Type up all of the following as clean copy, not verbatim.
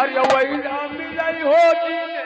अरे वही ना मिलाई हो जीने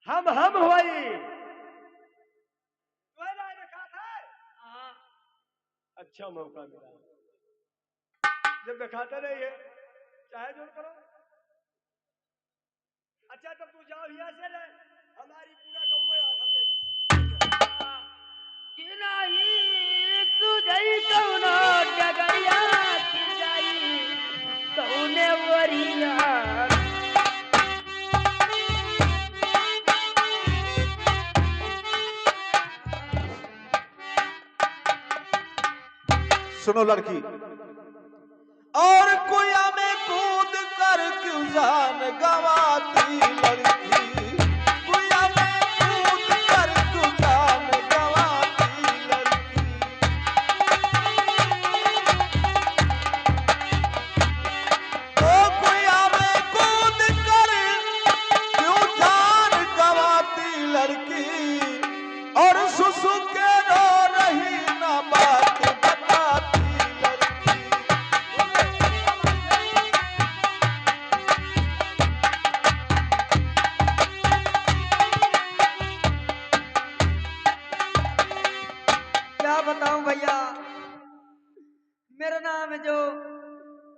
हम हुई अच्छा मौका मिला जब दिखाता नहीं है चाहे जोर करो अच्छा तब तू जाओ यहाँ से ले हमारी पूरा गाँव में कि नहीं सुजई कौनो डगरिया की जाई कौने वरिया सुनो लड़की और कुआ में कूद कर क्यों जान गवाती लड़की कुआ में कूद कर क्यों जान गवाती लड़की ओ कुआ में कूद कर क्यों जान गवाती लड़की और सुसु के रो रही ना बात बताऊं भैया मेरा नाम है जो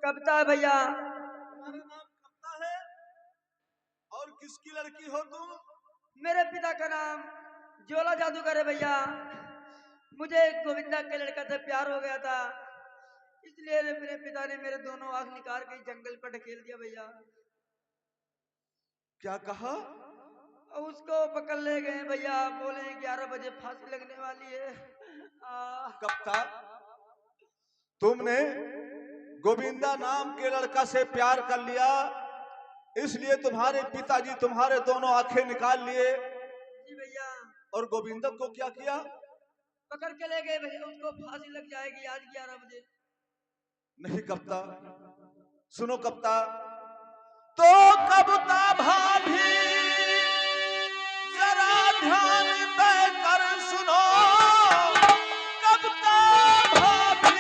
कविता है भैया। तुम्हारा नाम कविता है और किसकी लड़की हो तुम? मेरे पिता का नाम ज्वाला जादूगर है भैया। मुझे गोविंदा के लड़का से प्यार हो गया था इसलिए मेरे पिता ने मेरे दोनों आंख निकाल के जंगल पर ढकेल दिया भैया। क्या कहा? उसको पकड़ ले गए भैया बोले 11 बजे फांसी लगने वाली है। कविता तुमने गोविंदा नाम के लड़का से प्यार कर लिया इसलिए तुम्हारे पिताजी तुम्हारे दोनों आंखें निकाल लिए। जी भैया। और गोविंदा को क्या किया? पकड़ के ले गए भैया उसको फांसी लग जाएगी आज 11 बजे। नहीं कविता सुनो कविता तो कविता भाभी जरा ध्यान देकर सुनो कविता भाभी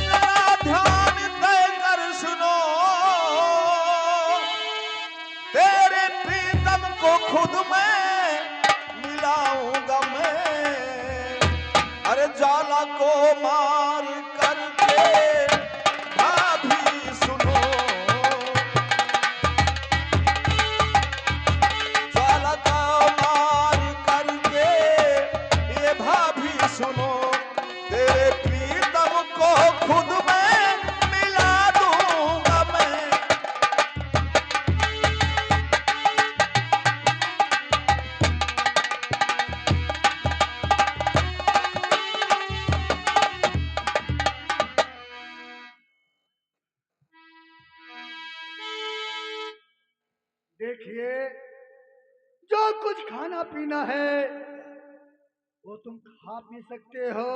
जरा ध्यान देकर सुनो तेरे प्रीतम को खुद मैं मिलाऊंगा मैं अरे ज्वाला को मार करके भाभी सुनो ज्वाला को मार करके ये भाभी सुनो तेरे प्रीतम को खुद मैं मिला दूंगा मैं। देखिए जो कुछ खाना पीना है वो तुम खा पी सकते हो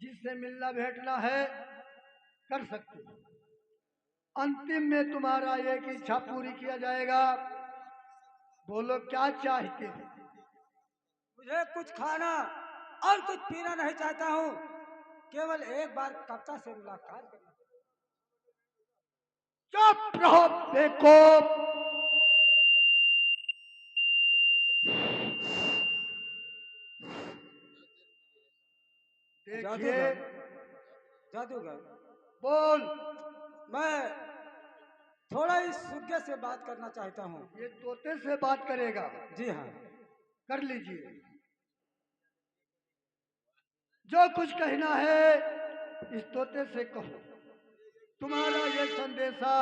जिससे मिलना भेंटना है कर सकते हो। अंतिम में तुम्हारा एक इच्छा पूरी किया जाएगा। बोलो क्या चाहते हो? मुझे कुछ खाना और कुछ पीना नहीं चाहता हूँ, केवल एक बार कप्ता से मुलाकात करना। चुप रहो बेवकूफ। देखिए, जादूगर, जादूगर, बोल। मैं थोड़ा इस सुग्गे से बात करना चाहता हूँ। ये तोते से बात करेगा? जी हाँ। कर लीजिए। जो कुछ कहना है इस तोते से कहो। तुम्हारा ये संदेशा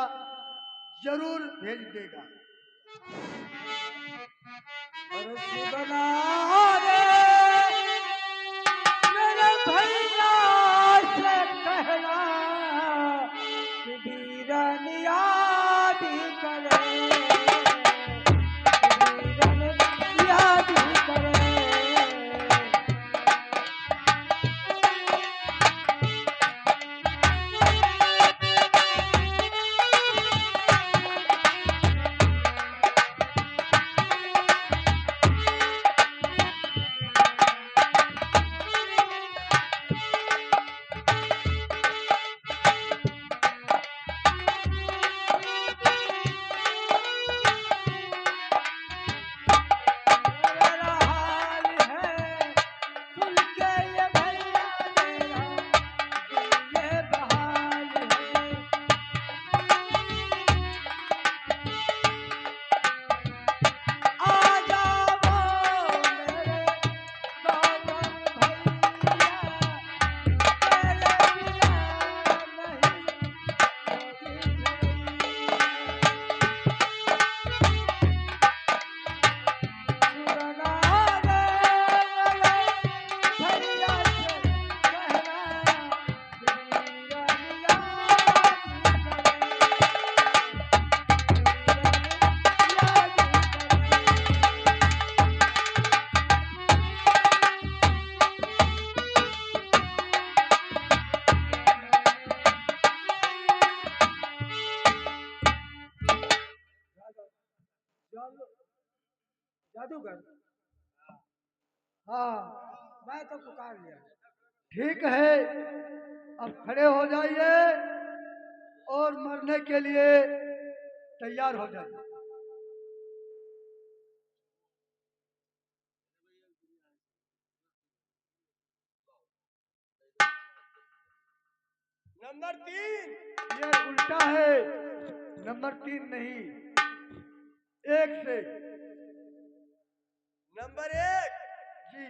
जरूर भेज देगा। और सुगना रे मेरे भैया से कहना कि वीरन याद करे, वीरन याद करे। मेरा हाल है सुन के ये भैया मेरा दिल ये बहाल है। आ जाओ मेरे बाबन भैया, तेरे बिना नहीं सुगना रे मेरे भैया से कहना कि वीरन याद जादूगर, हाँ, मैं तो पुकार लिया। ठीक है। अब खड़े हो जाइए और मरने के लिए तैयार हो जाइए। नंबर 3। ये उल्टा है, नंबर 3 नहीं, 1 से। नंबर 1। जी।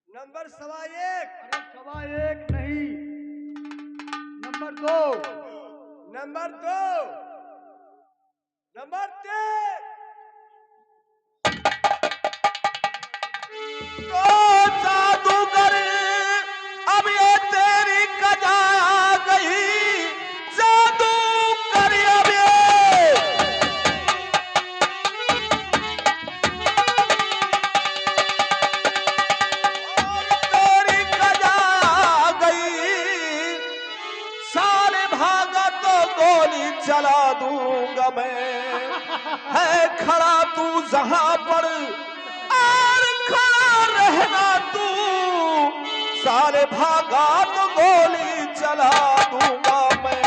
नंबर 1.25। अरे 1.25 नहीं, नंबर 2। नंबर 2। नंबर 3। तो जादूगर अब ये तेरी कजा आ गई, जादू कर अब ये और तेरी कजा आ गई। साले भागा तो गोली चला दूंगा मैं, है खड़ा तू जहां पर और खड़ा रहना तू। साले भागा तो गोली चला दूंगा मैं।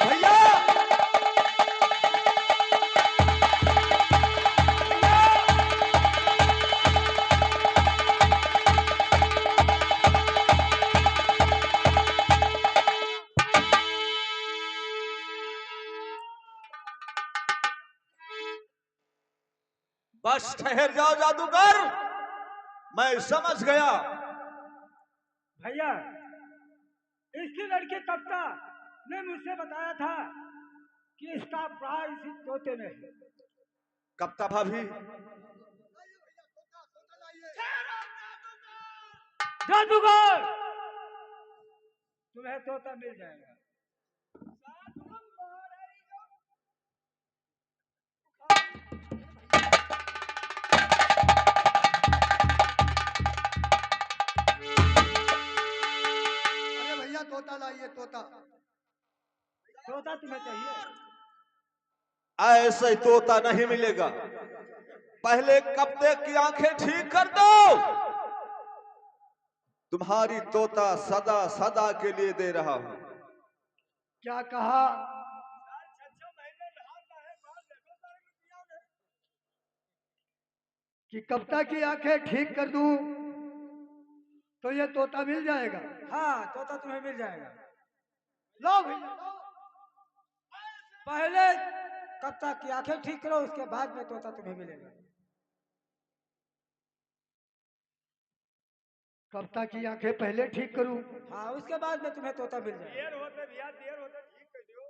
भैया, बस ठहर जाओ जादूगर, मैं समझ गया। भैया, इसकी लड़की कप्ता ने मुझसे बताया था कि इसका प्राण इसी तोते में है। कप्ता भाभी, जादूगर, तुम्हें तोता मिल जाएगा। अरे भैया तोता लाइए तोता। तोता तुम्हें चाहिए? ऐसे तोता नहीं मिलेगा। पहले कब्जे की आंखें ठीक कर दो। तुम्हारी तोता सदा सदा के लिए दे रहा हूं। क्या कहा? कि कप्ता की आंखें ठीक कर दूं तो ये तोता मिल जाएगा। हाँ, तोता तुम्हें मिल जाएगा। लो भैया लो। पहले कप्ता की आंखें ठीक करो, उसके बाद में तोता तुम्हें मिलेगा। कप्ता की आंखें पहले ठीक करूं? हाँ, उसके बाद में तुम्हें तोता मिल जाएगा। देर होते भैया, देर होते ठीक कर दियो।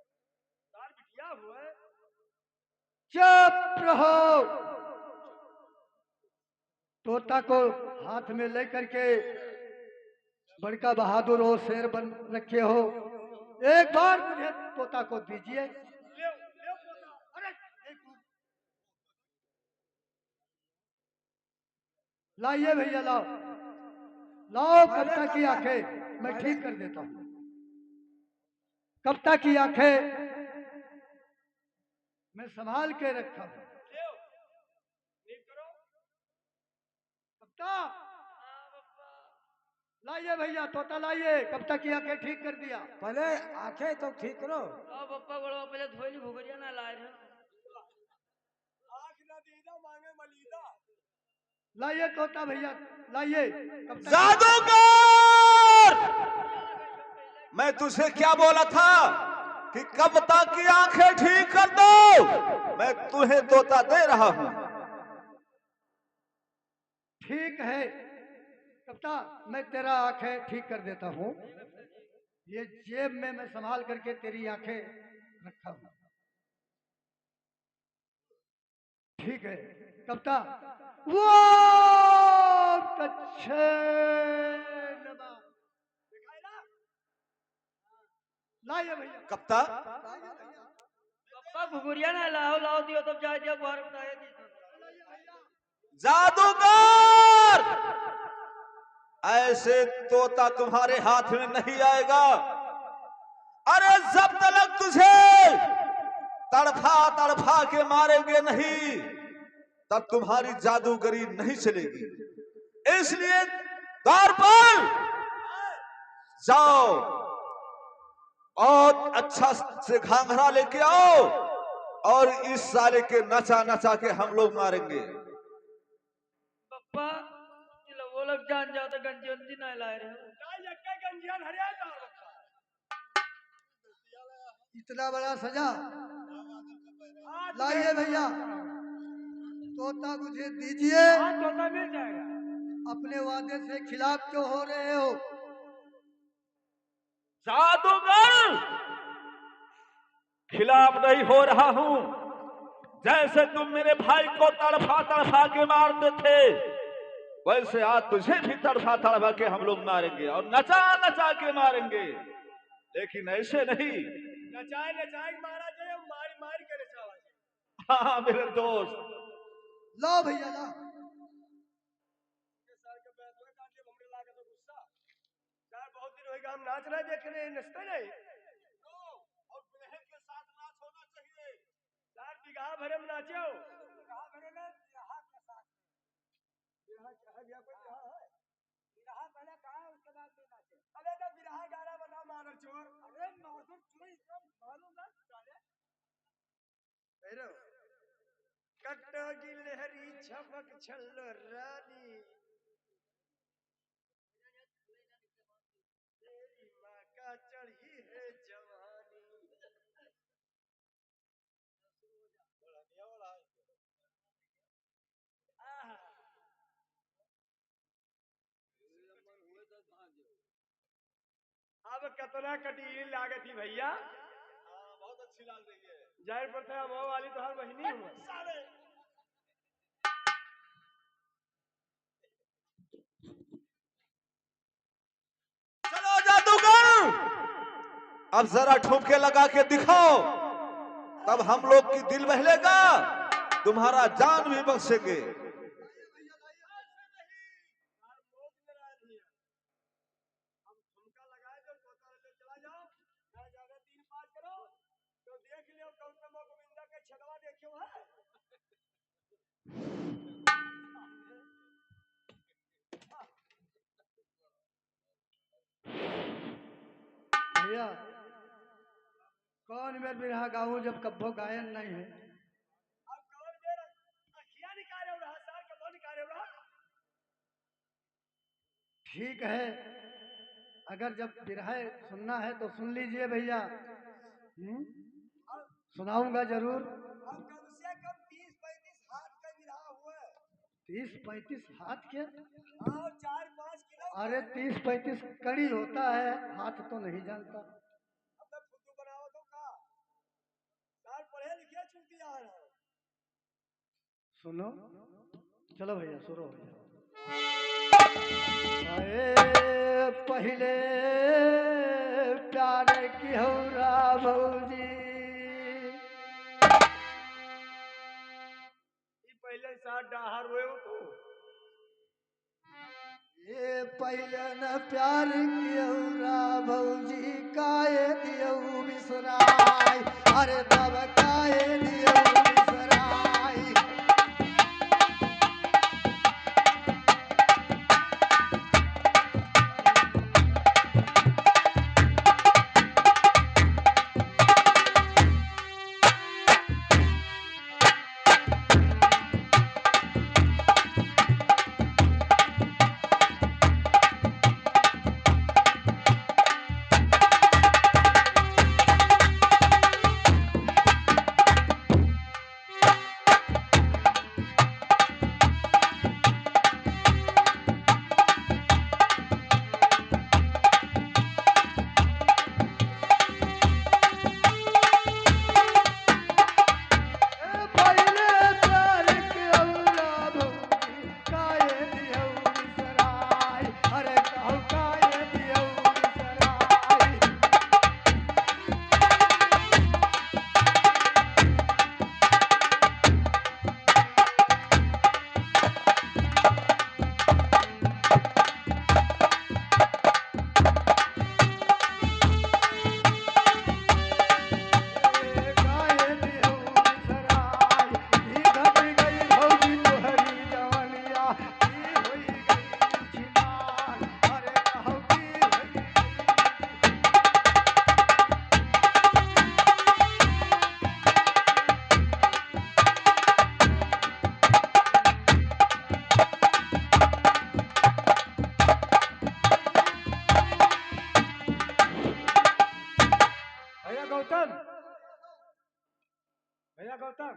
तार बिटिया हुआ है। चुप रहो। तोता को हाथ में लेकर के बड़का बहादुर हो, शेर बन रखे हो, एक बार मुझे तोता को दीजिए। ले ले पोता। अरे एक मिनट। लाइए भैया लाओ। लाओ कप्ता की आंखें मैं ठीक कर देता हूं। कप्ता की आंखें मैं संभाल के रखा हूं। ले ठीक करो। कप्ता लाइए भैया तोता लाइए। कप्ता की आंखें ठीक कर दिया। पहले आंखें तो ठीक करो। आओ पप्पा बड़ो पहले धोइली भुगरिया ना लाए रहे। आँख ना दीदा मांगे मलीदा। लाइए तोता भैया लाइए। कप्ता जादूगर, मैं तुझे क्या बोला था कि कब्ता की आंखें ठीक कर दो। मैं तुम्हें तोता दे रहा हूं। ठीक है कप्ता, मैं तेरा आंखें ठीक कर देता हूँ। ये जेब में मैं संभाल करके तेरी आंखें रखा हूँ। ठीक है कप्ता। वो कच्छे नमा। लाइए भैया। कब्ता, पप्पा भुगरिया ना लाओ लाओ दियो तब जाए दिया बाहर बताया दी। जादूगर, ऐसे तोता तुम्हारे हाथ में नहीं आएगा। अरे जब तक तुझे तड़फा तड़फा के मारेंगे नहीं, तब तुम्हारी जादूगरी नहीं चलेगी। इसलिए द्वार पर जाओ और अच्छा से घाघरा लेके आओ और इस साले के नचा नचा के हम लोग मारेंगे। पप्पा चलो वो लोग जान जाओ तो गंजी वंजी ना लाए रहे। ना यक्का गंजियान हरिया तार बच्चा। इतना बड़ा सजा। लाइए भैया तोता मुझे दीजिए। हाँ, तोता मिल जाएगा। अपने वादे से खिलाफ क्यों हो रहे हो? जादूगर, खिलाफ नहीं हो रहा हूं। जैसे तुम मेरे भाई को तड़फा तड़फा के मारते थे, वैसे आज तुझे भी तड़फा तड़फा के हम लोग मारेंगे और नचा नचा के मारेंगे, लेकिन ऐसे नहीं। नचाए नचाए मारा जाए, मारी मारी के नचावा जाए। हाँ मेरे दोस्त, लो भैया लो। ये साल के बैठ में काटे हमरे लागे तो गुस्सा। यार बहुत दिन होएगा हम नाच रहे देख रहे नचते नहीं। और दुल्हन के साथ नाच होना चाहिए। यार बिगहा भरे में नाचो। बिरहा भरे में बिरहा के साथ। बिरहा कहा गया कोई बिरहा है? बिरहा पहले कहा, उसके बाद में नाचे। अबे तो बिरहा गाना बना मारल चोर। अरे माधुर चुई सब मालूम ना साले। हेरो कट्टो गिलहरी छपक छल्लो रानी। तेरी माँ का चढ़ी है जवानी। आहा। अब कतना कटीली लागत थी भैया। हाँ बहुत अच्छी लाग रही है। जाहिर पड़ता है अमो वाली तो हर महीने हुआ। अब जरा ठुमके लगा के दिखाओ, तब हम लोग की दिल बहलेगा, तुम्हारा जान भी बख्शेंगे। ठुमका लगाए जो तोता ले चला जाओ, ना ज्यादा 3-5 करो तो देख लियो गौतम और गोविंदा के छगवा देखियो है। भैया कौन मैं बिरहा गाऊं जब कब्बो गायन नहीं है। अब कौन देर अखियां निकाले रहा, सार कब निकाले रहा। ठीक है, अगर जब बिरहा सुनना है तो सुन लीजिए भैया। सुनाऊंगा जरूर। अब कम से कम 30-35 हाथ का बिरहा हुआ है। 30-35 हाथ के? और 4-5 किलो। अरे 30-35 कड़ी होता है, हाथ तो नहीं जानता। अब तक फुद्दू बनाओ तो का सार पढ़े लिखे चूतिया है। सुनो, चलो भैया शुरू हो जाओ। अरे पहले प्यार की हो भौजी, ये पहले साथ डाहर हुए हो तू। ये पहले न प्यार की हो भौजी, काये दियो बिसराय, अरे तब काये दियो बिसराय। भैया गौतम, भैया गौतम,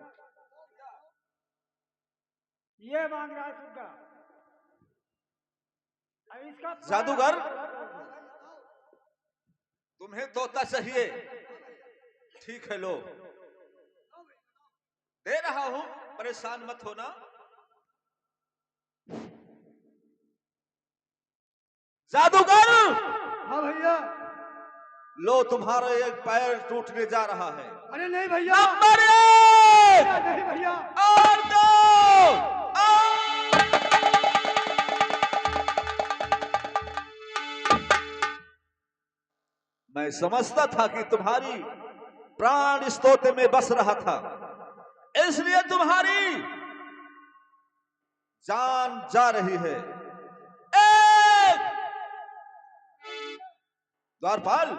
ये मांग रहा है सुग्गा। अब इसका जादूगर, तुम्हें तोता चाहिए, ठीक है लो, दे रहा हूं, परेशान मत होना। जादूगर, हाँ भैया। लो तुम्हारा एक पैर टूटने जा रहा है। अरे नहीं भैया, नंबर एक, नहीं भैया। और दो, मैं समझता था कि तुम्हारी प्राण इस तोते में बस रहा था, इसलिए तुम्हारी जान जा रही है। द्वारपाल,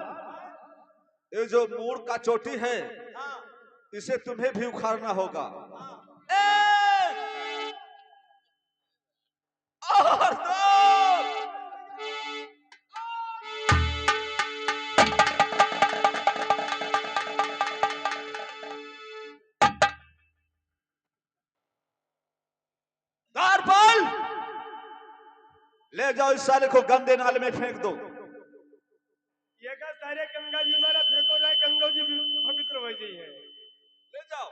ये जो मूड़ का चोटी है, इसे तुम्हें भी उखाड़ना होगा। और दो, द्वारपाल, ले जाओ इस साले को गंदे नाले में फेंक दो। ये का सारे गंगा जी मारा फेंको रहे, गंगा जी भी पवित्र हो गई है। ले जाओ।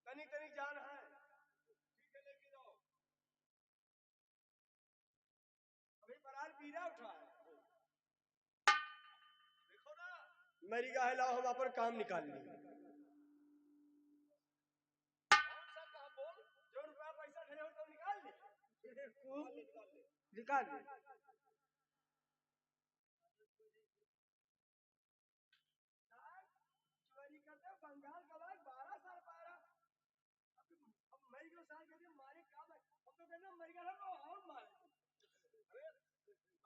तनी तनी जान है, ठीक है लेके जाओ। अभी बरार पीना मेरी का लाओ हम अपन काम निकाल लिए। जो रुपया पैसा खड़े हो तो निकाल ले। निकाल दे। चोरी करते बंगाल का भाई 12 साल 12। अब मरी को साल कहते मारे काम है। हम तो कहते मरी का तो और मारे। अरे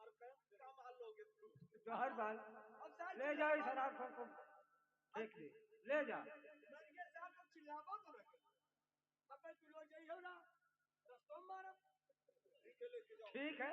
और क्या मार लोगे तू? तो हर बार अब साल ले जाओ इस शराब को फेंक दे, ले जा। मरी के साथ अब चिल्लाबो तो रखे। अब मैं तू लोग जाइए ना रस्तों में मारो। ठीक है।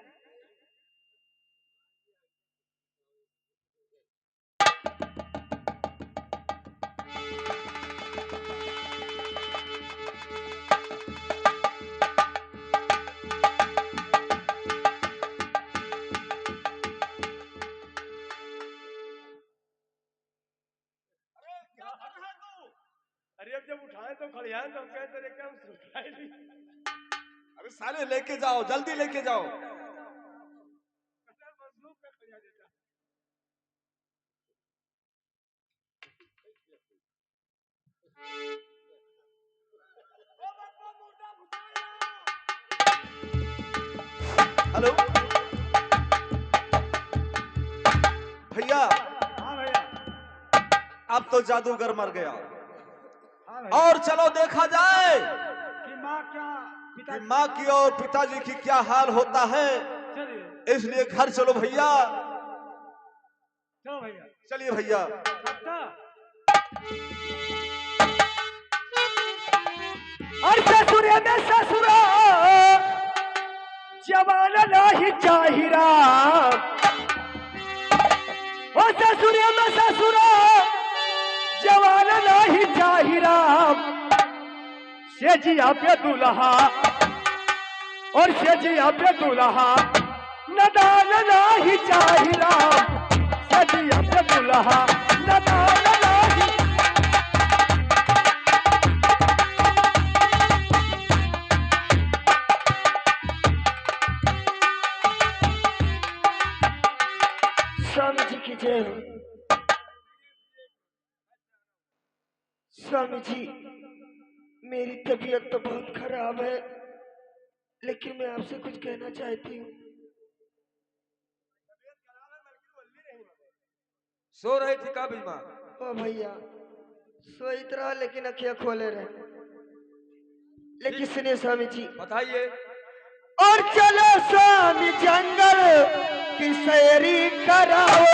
अरे अब जब उठाए तो खड़ियाए तो हम कहते रहे क्या हम सुखाए नहीं। अरे साले लेके जाओ, जल्दी लेके जाओ। हेलो भैया, हाँ भैया, अब तो जादूगर मर गया। हाँ भैया। और चलो देखा जाए कि माँ क्या पिता कि माँ की और पिताजी की क्या हाल होता है। चलिए इसलिए घर चलो भैया, चलो भैया। चलिए भैया। कप्ता और ससुरे में ससुरा जवान नहीं चाहिरा। ओ ससुरे में ससुरा जवान नहीं चाहिरा। सेजिया पे दुल्हा और सेजिया पे दुल्हा नदान नहीं चाहिरा। सेजिया पे दुल्हा नदान नहीं। स्वामी जी की जय हो। स्वामी जी, मेरी तबीयत तो बहुत खराब है, लेकिन मैं आपसे कुछ कहना चाहती हूँ। सो रही थी का बीमा? ओ भैया, सोई रहा लेकिन अखियां खोले रहे। लेकिन सुनिए स्वामी जी, बताइए। और चलो स्वामी जंगल की सैरी कराओ।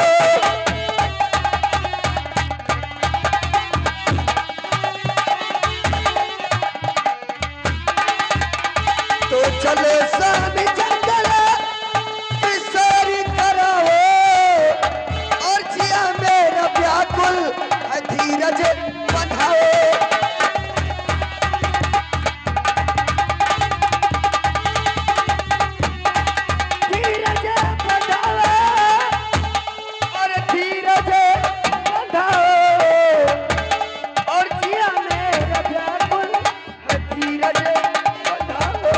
तो चलो स्वामी जंगल की सैरी कराओ। और जिया मेरा व्याकुल है धीरज बंधाओ। धीरज बंधाओ और धीरज बंधाओ। और जिया मेरा व्याकुल है धीरज बंधाओ।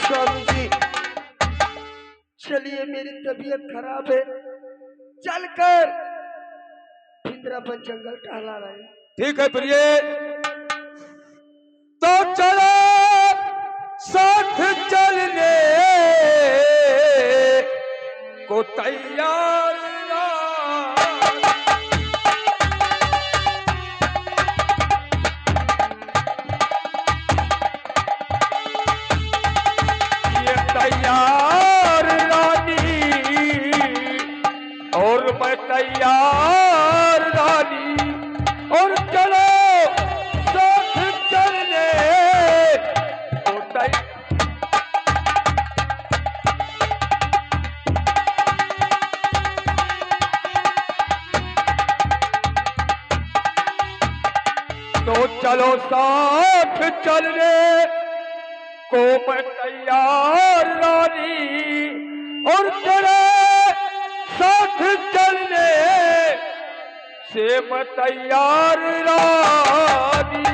स्वामी जी, चलिए मेरी तबीयत खराब है, चलकर इंद्रावन जंगल टहला रहे। ठीक है प्रिय, तो चलो साथ चलने को तैयार रहो। ये तैयार रानी और मैं तैयार रानी, और चलो साथ चलने को तो चलो साथ चलने को मैं तैयार रानी, और चलो साथ चलने से मैं तैयार रानी।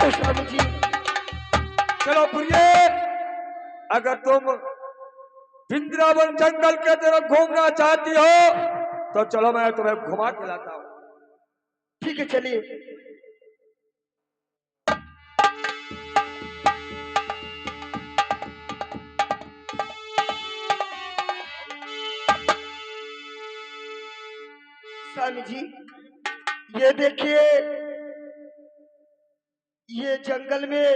है स्वामी जी। चलो प्रिय, अगर तुम वृंदावन जंगल के तरफ घूमना चाहती हो तो चलो मैं तुम्हें घुमा के लाता हूँ। ठीक है चलिए। स्वामी जी ये देखिए, ये जंगल में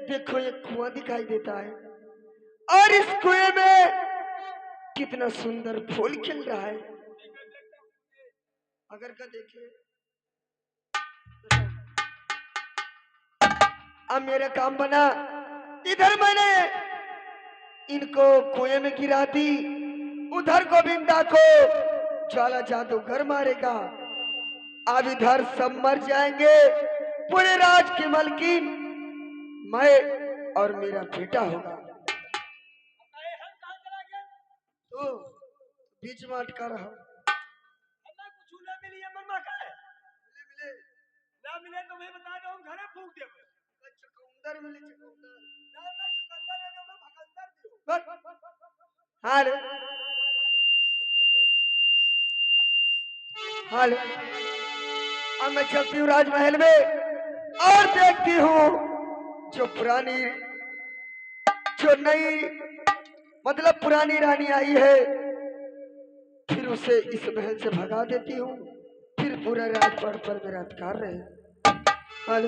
देखो एक कुआं दिखाई देता है और इस कुएं में कितना सुंदर फूल खिल रहा है। अगर का देखिए, अब मेरा काम बना। इधर मैंने इनको कुएं में गिरा दी, उधर गोविंदा को ज्वाला जादूगर मारेगा। अब इधर सब मर जाएंगे, पूरे राज की मलकिन मैं और मेरा बेटा होगा। तो बीच में अटका रहा। ना मिले तो मैं बता रहा हूँ, घरे फूक दे। चुकंदर मिले, चुकंदर। ना मैं चुकंदर है, ना मैं भगंदर हूँ। हाल हाल अब मैं चलती हूँ राजमहल में और देखती हूँ जो पुरानी, जो नई, मतलब पुरानी रानी आई है, फिर उसे इस महल से भगा देती हूँ। फिर पूरा राजपाट पर मेरा अधिकार रहे। हाल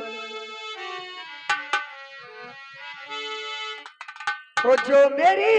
वो जो मेरी